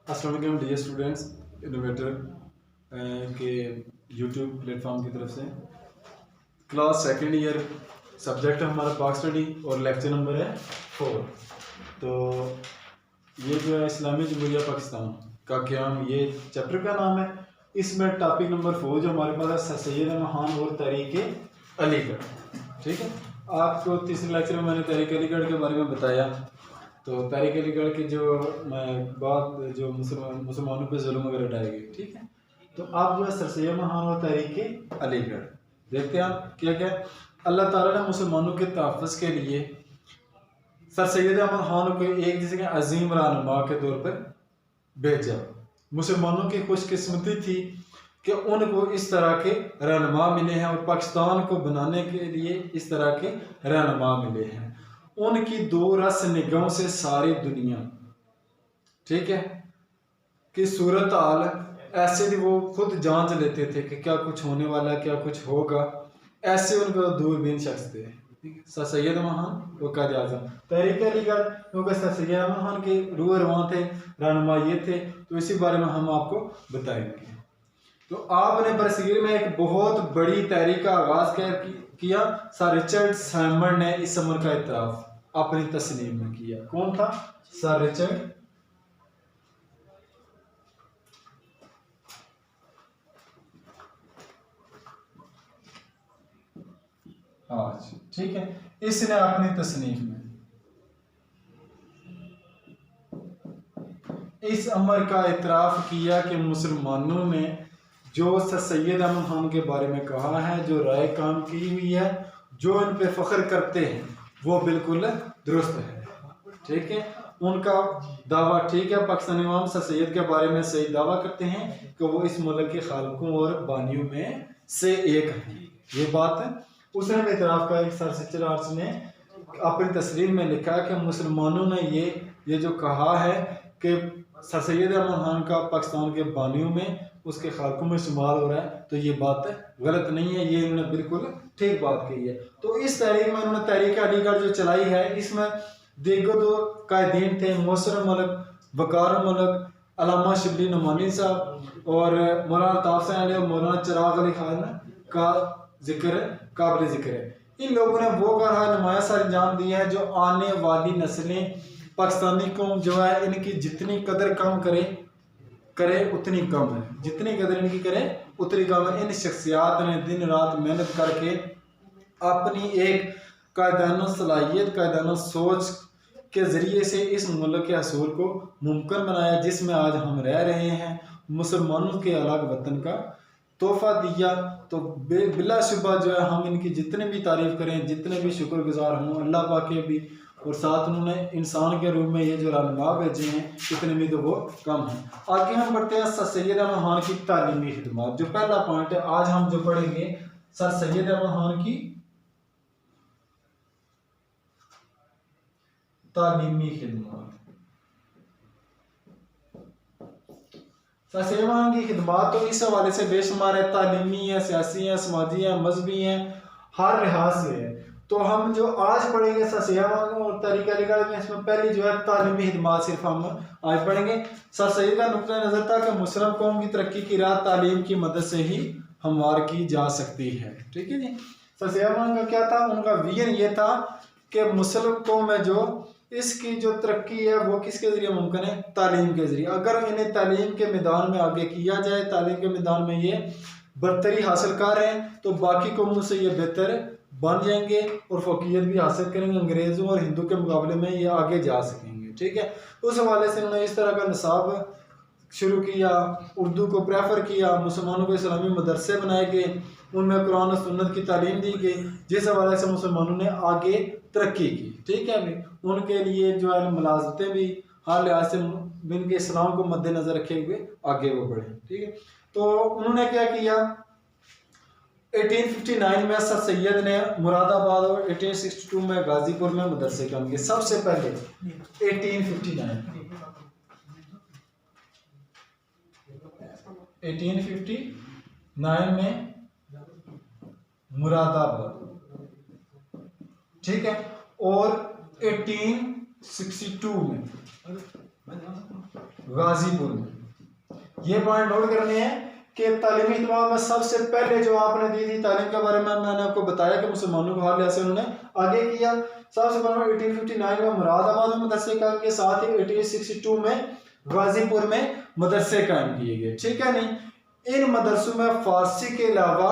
अस्सलाम वालेकुम dear students, innovator के यूट्यूब प्लेटफॉर्म की तरफ से क्लास सेकंड ईयर सब्जेक्ट है हमारा पाक स्टडी और लेक्चर नंबर है 4। तो ये जो है इस्लामी जमहूरिया पाकिस्तान का क़याम, ये चैप्टर का नाम है। इसमें टॉपिक नंबर 4 जो हमारे पास है सर सैयद महान और तहरीक अलीगढ़। ठीक है, आपको तीसरे लेक्चर में मैंने तहरीक अलीगढ़ के बारे में बताया। तो तहरीक अलीगढ़ की जो बात जो मुसलमानों पे जुल्म वगैरह उठाई गई, ठीक है। तो आप जो है सर सैयद महान और तहरीक अलीगढ़ देखते हैं आप क्या क्या। अल्लाह ताला ने मुसलमानों के तहफ़्फ़ुज़ के लिए सर सैयद अहमद खान को एक जैसे कि अजीम रहनुमा के तौर पर भेजा। मुसलमानों की खुशकिस्मती थी कि उनको इस तरह के रहनुमा मिले हैं और पाकिस्तान को बनाने के लिए इस तरह के रहनुमा मिले हैं। उनकी दो रस निगाहों से सारी दुनिया, ठीक है, कि सूरत हाल ऐसे भी वो खुद जांच लेते थे कि क्या कुछ होने वाला है, क्या कुछ होगा। ऐसे उनको दूरबीन शख्स थे सर सैयद महान वो कायद आज़म। तहरीक अलीगढ़ क्योंकि सर सैयद महान के रूह रवां थे, रहनुमा ये थे। तो इसी बारे में हम आपको बताएंगे। तो आपने बरसीर में एक बहुत बड़ी तहरीक का आगाज किया। सर रिचर्ड साइमन ने इस अमर का इतराफ अपनी तस्नीम में किया। कौन था? सर रिचर्ड आज, ठीक है। इसने अपनी तस्नीफ में इस अमर का इतराफ किया कि मुसलमानों ने जो सर सैयद अहमद खान के बारे में कहा है, जो राय काम की हुई है, जो इन पे फख्र करते हैं, वो बिल्कुल दुरुस्त है। ठीक है, उनका दावा ठीक है। पाकिस्तानी इमाम सर सैयद के बारे में सही दावा करते हैं कि वो इस मुल्क के खालकों और बानियों में से एक है। ये बात है। उसने भी इतराफ़ का एक सर रिचर्ड आर्च ने अपनी तस्रीर में लिखा कि मुसलमानों ने ये जो कहा है कि सर सैयद अहमद खान का पाकिस्तान के बानियों में, उसके खालकों में शुमार हो रहा है, तो ये बात गलत नहीं है। ये इन्होंने बिल्कुल ठीक बात कही है। तो इस तहरीक में उन्होंने तहरीक अलीगढ़ जो चलाई है, इसमें दीगर दो कायदीन थे, मोहसिन मलिक, वकार मलिक, अल्लामा शिबली नुमानी साहब और मौलाना ताफ़ हुसैन और मौलाना चिराग अली खान का जिक्र काबिल जिक्र है। इन लोगों ने वो नुमाया सा अंजाम दिया है जो आने वाली नस्लें पाकिस्तानी को जो है इनकी जितनी कदर कम करे उतनी कम है, जितनी कदर इनकी करे उतनी कम है। इन शख्सियात ने दिन रात मेहनत करके अपनी एक कायदाना सलाहियत, कायदाना सोच के ज़रिए से इस मुल्क के असूल को मुमकिन बनाया जिसमें आज हम रह रहे हैं। मुसलमानों के अलग वतन का तोहफा दिया। तो बिलाशुबा जो है हम इनकी जितने भी तारीफ़ करें, जितने भी शुक्रगुजार हों अल्लाह पाक के भी, और साथ उन्होंने इंसान के रूप में ये जो रहनुमा भेजे हैं, इतने में तो वो कम है। आगे हम बढ़ते हैं सर सैयद अहमद खान की तालीमी खिदमत। जो पहला पॉइंट है आज हम जो पढ़ेंगे, सर सैयद अहमद खान की तालीमी खिदमत। सर सैयद अहमद खान की खिदमत तो इस हवाले से बेशुमार है, तालीमी है, सियासी है, समाजी है, मजहबी है, हर लिहाज से है। तो हम जो आज पढ़ेंगे सर सैयद और तहरीक अलीगढ़ में, इसमें पहली जो है तालीमी खिदमत सिर्फ हम आज पढ़ेंगे। सर सैयद का नुक्ता नजर था कि मुस्लिम कौम की तरक्की की राह तालीम की मदद से ही हमवार की जा सकती है। ठीक है जी। सर सैयद का क्या था? उनका विजन ये था कि मुस्लिम कौम में जो इसकी जो तरक्की है वो किसके जरिए मुमकिन है? तालीम के जरिए। अगर इन्हें तालीम के मैदान में आगे किया जाए, तालीम के मैदान में ये बरतरी हासिल कर रहे हैं, तो बाकी कौमों से ये बेहतर बन जाएंगे और फोकियत भी हासिल करेंगे। अंग्रेज़ों और हिंदू के मुकाबले में ये आगे जा सकेंगे। ठीक है, उस हवाले से उन्होंने इस तरह का निसाब शुरू किया, उर्दू को प्रेफर किया, मुसलमानों को इस्लामी मदरसे बनाए गए, उनमें कुरान और सुन्नत की तालीम दी गई, जिस हवाले से मुसलमानों ने आगे तरक्की की। ठीक है, अभी उनके लिए जो है मुलाजमतें भी हर लिहाज से इनके इस्लाम को मद्देनजर रखे हुए आगे वो बढ़े। ठीक है, तो उन्होंने क्या किया, 1859 में सर सैयद ने मुरादाबाद और 1862 में गाजीपुर में मदरसे काम किए। सबसे पहले 1859 में मुरादाबाद, ठीक है, और 1862 में गाजीपुर में। ये पॉइंट नोट करने हैं कि तालीमी इत्तेफाक में सबसे पहले जो आपने दी थी तालीम के बारे में, मैंने आपको बताया कि मुसलमानों को हर लिहाज से उन्होंने आगे किया। सबसे पहले 1859 में मुरादाबाद में मदरसे कायम किए, साथ ही 1862 में गाजीपुर में मदरसे कायम किए गए, ठीक है नहीं। इन मदरसों में फारसी के अलावा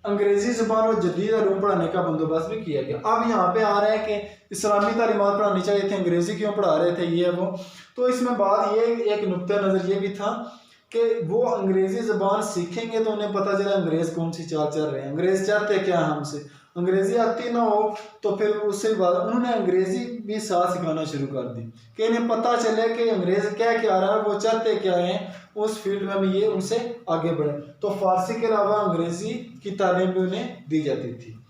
अंग्रेजी जुबान और जदीद उलूम पढ़ाने का बंदोबस्त भी किया गया। अब यहाँ पे आ रहा है कि इस्लामी तालीमात पढ़ानी चाहिए थी, अंग्रेजी क्यों पढ़ा रहे थे ये वो। तो इसमें बात ये एक नुक्ता नज़र ये भी था कि वो अंग्रेजी ज़बान सीखेंगे तो उन्हें पता चला अंग्रेज़ कौन सी चाल चल रहे हैं, अंग्रेज़ चाहते क्या है हमसे, अंग्रेज़ी आती ना हो तो फिर उससे बाद उन्होंने अंग्रेज़ी भी साथ सिखाना शुरू कर दी कि इन्हें पता चले कि अंग्रेज़ क्या क्या रहा है, वो चाहते क्या हैं, उस फील्ड में भी ये उनसे आगे बढ़े। तो फारसी के अलावा अंग्रेज़ी की तालीम भी उन्हें दी जाती थी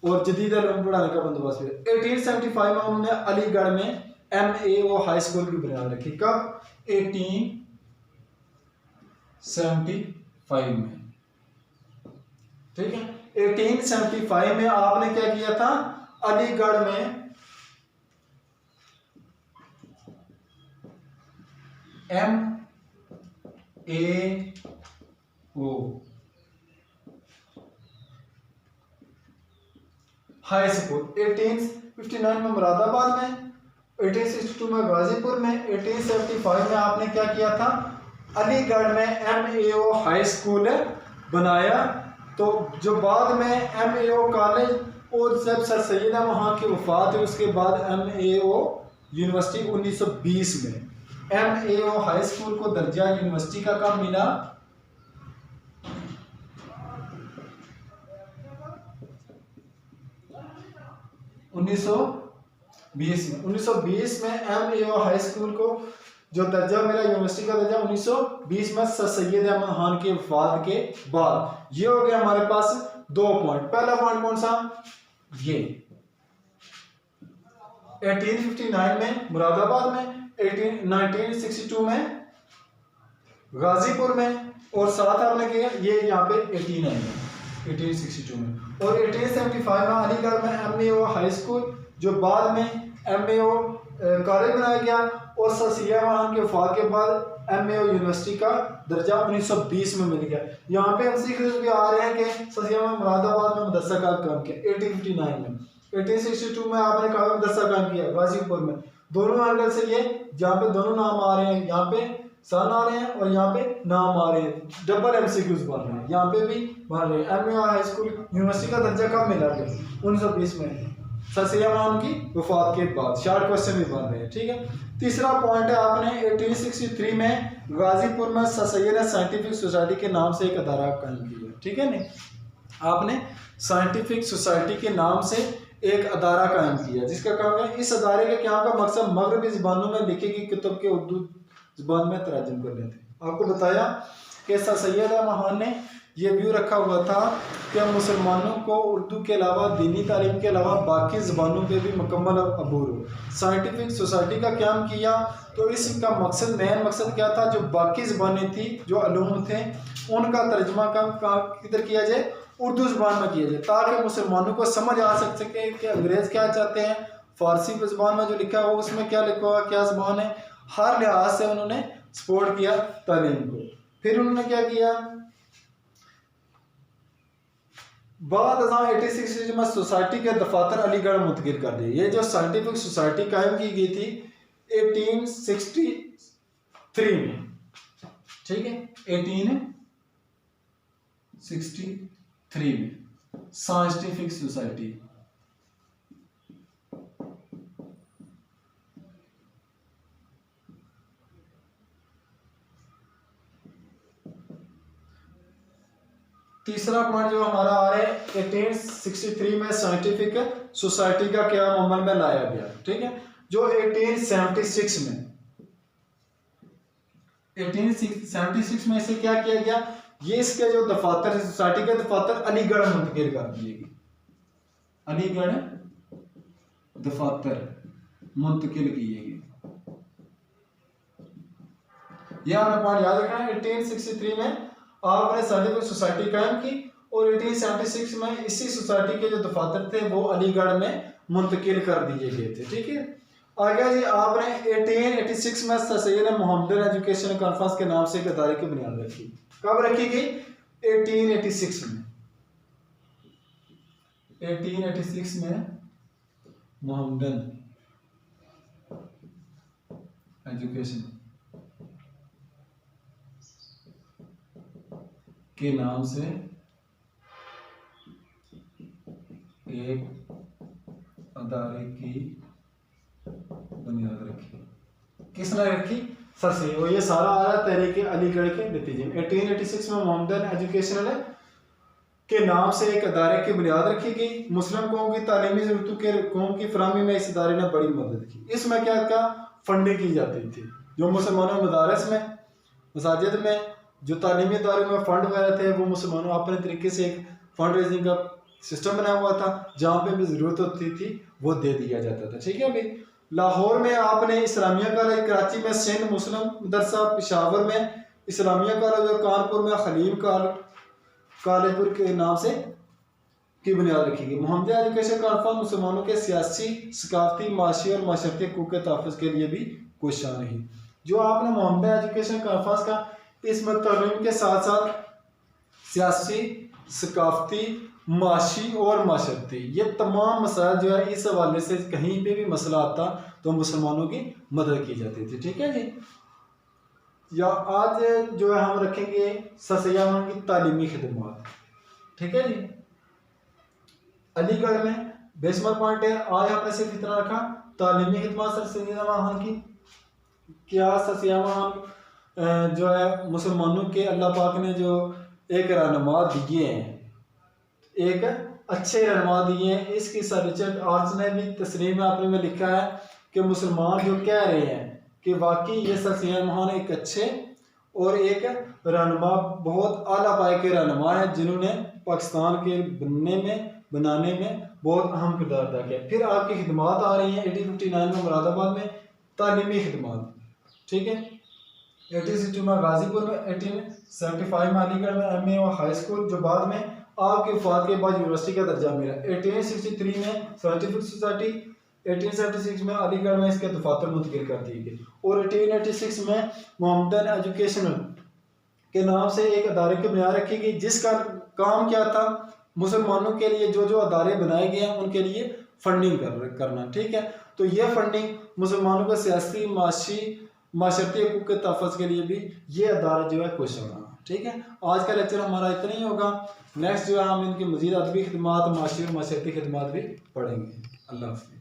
और जदीद इल्म पढ़ाने का बंदोबस्त भी। 1875 में उन्होंने अलीगढ़ में MAO हाई स्कूल की बुनियाद रखी। कब? 1875 में, ठीक है। 1875 में आपने क्या किया था? अलीगढ़ में MAO हाई स्कूल। 1859 में मुरादाबाद में, 1862 में गाजीपुर में, 1875 में आपने क्या किया था? अलीगढ़ में MAO हाई स्कूल बनाया। तो जो बाद में MAO कॉलेज और जब सर सैयद अहमद खान की वफात है उसके बाद MAO यूनिवर्सिटी 1920 में MAO हाई स्कूल को दर्जा यूनिवर्सिटी का कब मिला? 1920 में। 1920 में MAO हाई स्कूल को जो दर्जा मिला यूनिवर्सिटी का दर्जा 1920 में सर सैयद अहमद खान के वफात के बाद। ये हो गया हमारे पास 2 पॉइंट। पहला पॉइंट कौन सा? ये 1859 में मुरादाबाद में, 1962 में गाजीपुर में, और साथ आपने किया ये यहाँ पे 89 में, 1862 में, और 1875 में अलीगढ़ में MAO हाई स्कूल जो बाद में MAO कॉलेज बनाया गया, और सर सैयद अहमद खान के वफात के बाद MAO यूनिवर्सिटी का दर्जा 1920 में मिल गया। यहाँ पे MCQs भी आ रहे हैं कि सर सैयद अहमद मुरादाबाद में मदरसा काम किया 1859 में, 1862 में आपने कहा मदरसा काम किया गाजीपुर में। दोनों एंगल से ये जहाँ पे दोनों नाम आ रहे हैं, यहाँ पे सन आ रहे हैं और यहाँ पे नाम आ रहे हैं, डबल MCQs बन रहे हैं, यहाँ पे भी बन रहे हैं। MAO हाई स्कूल यूनिवर्सिटी का दर्जा कब मिला गया? 1920 में, सर सैयद अहमद खान की वफात के बाद। शॉर्ट क्वेश्चन भी बन रहे हैं, ठीक है। तीसरा पॉइंट है आपने 1863 में गाजीपुर में सर सैयद साइंटिफिक सोसाइटी के नाम से एक अदारा कायम किया, ठीक है नहीं। आपने साइंटिफिक सोसाइटी के नाम से एक अदारा कायम किया जिसका काम है इस अदारे के क्या का मकसद मगरबी ज़बानों में लिखी गई किताब के उर्दू ज़बान में तर्जुमा कर लेते। आपको बताया कि सर सैयद अहमद खान ने ये व्यू रखा हुआ था कि मुसलमानों को उर्दू के अलावा दीनी तालीम के अलावा बाकी ज़बानों पे भी मुकम्मल अबूर हो। साइंटिफिक सोसाइटी का क्याम किया तो इसका मकसद, मेन मकसद क्या था, जो बाकी ज़बानें थी, जो अलूम थे, उनका तर्जमा किधर किया जाए? उर्दू ज़बान में किया जाए, ताकि मुसलमानों को समझ आ सके कि अंग्रेज़ क्या चाहते हैं, फ़ारसी ज़बान में जो लिखा हुआ उसमें क्या लिखा हुआ, क्या ज़बान है। हर लिहाज से उन्होंने सपोर्ट किया तालीम को। फिर उन्होंने क्या किया? बाद 1860 में सोसाइटी के दफातर अलीगढ़ मुंतकिल कर दिए। ये जो साइंटिफिक सोसाइटी कायम की गई थी 1863 में, ठीक है, 1863 में साइंटिफिक सोसाइटी। तीसरा पॉइंट जो हमारा आ रहा है 1863 में साइंटिफिक सोसाइटी का क्या अमल में लाया गया, ठीक है। जो 1876 में इसे क्या किया गया? ये इसके जो दफातर सोसाइटी के दफातर अलीगढ़ मुंतकिल कर दिए गए, अलीगढ़ दफातर मुंतकिल किए गए। यह हमें पॉइंट याद रखना है। 1863 में आपने साइंटिफिक सोसाइटी कायम की और 1876 में इसी सोसाइटी के जो दफातर थे वो अलीगढ़ में मुंतकिल कर दिए गए थे, ठीक है। आगे जी आपने 1886 में sir Syed Mohammedan education conference के नाम से एक अदारे की बुनियाद रखी। कब रखी गई? 1886 में। 1886 में मोहम्मदन एजुकेशन के नाम से एक अदारे की बुनियाद रखी। किसने रखी? सर से। और ये सारा आया तहरीक अलीगढ़ के नतीजे में। 1886 में मोहम्मदन एजुकेशनल के नाम से एक अदारे की बुनियाद रखी गई। मुस्लिम कौम की तालीमी जरूरतों के कौम की फराहमी में इस अदारे ने बड़ी मदद की। इसमें क्या क्या फंडिंग की जाती थी? जो मुसलमानों मदारस में, मसाजिद में, जो तालीमी इदारों में फंड वगैरह थे, वो मुसलमानों अपने तरीके से एक फंड रेजिंग का सिस्टम बनाया हुआ था। जहाँ पे भी ज़रूरत होती थी वो दे दिया जाता था। ठीक है भाई। लाहौर में आपने इस्लामिया कॉलेज, कराची में सिंध मुस्लिम मदरसा, पेशावर में इस्लामिया कॉलेज और कानपुर में खलीम कॉलेजपुर के नाम से की बुनियाद रखी गई। मोहम्मदन एजुकेशन कॉन्फ्रेंस मुसलमानों के सियासी, सकाफती, माशी और माशरती हकूक़ के तहफ़्फ़ुज़ के लिए भी कोशिश रही। जो आपने मोहम्मदन एजुकेशन कॉन्फ्रेंस का इसमें तालीम के साथ साथ सियासी, सकाफती, माशी और माशरती, ये तमाम मसाइल जो है इस हवाले से कहीं पे भी मसला आता तो मुसलमानों की मदद की जाती थी। ठीक है जी। या आज जो है हम रखेंगे ससयामान की तालीमी खिदमत। ठीक है जी। अलीगढ़ में बेशमर पॉइंट है। आज हमने सिर्फ इतना रखा तालीमी खिदमत सर सैयद खान की। क्या सर सैयद खान जो है मुसलमानों के अल्लाह पाक ने जो एक रहनुमा दिए हैं, एक अच्छे रहनुमा दिए हैं। इसकी सर रिचर्ड आर्च ने भी तस्रीर में आपने में लिखा है कि मुसलमान जो कह रहे हैं कि वाकई ये सर सैयद खान एक अच्छे और एक रहनुमा, बहुत आला पाए के रहनुमा है, जिन्होंने पाकिस्तान के बनाने में बहुत अहम किरदार अदा किया। फिर आपकी खिदमत आ रही हैं 1859 में मुरादाबाद में तालीमी खिदमत। ठीक है। 1860 में गाजीपुर में, 1875 में अलीगढ़ में एमए और हाई स्कूल, जो बाद में आपके वफात के बाद यूनिवर्सिटी का दर्जा मिला। 1863 में साइंटिफिक सोसाइटी, 1876 में अलीगढ़ में इसके दफातर मुंतकिल कर दिए गए। और 1886 में मोहम्मदन एजुकेशन के नाम से एक अदारे की बुनियाद रखी गई, जिसका काम क्या था? मुसलमानों के लिए जो जो अदारे बनाए गए हैं उनके लिए फंडिंग करना। ठीक है। तो ये फंडिंग मुसलमानों को सियासी, माशरती हकूक़ के तहफ़्फ़ुज़ के लिए भी ये अदारा जो है कोशिश रहा। ठीक है। आज का लेक्चर हमारा इतना ही होगा। नेक्स्ट जो है हम इनकी मज़ीद अदबी खिदमत, माशी और माशरती खिदमत भी पढ़ेंगे। अल्लाह हाफ़िज़।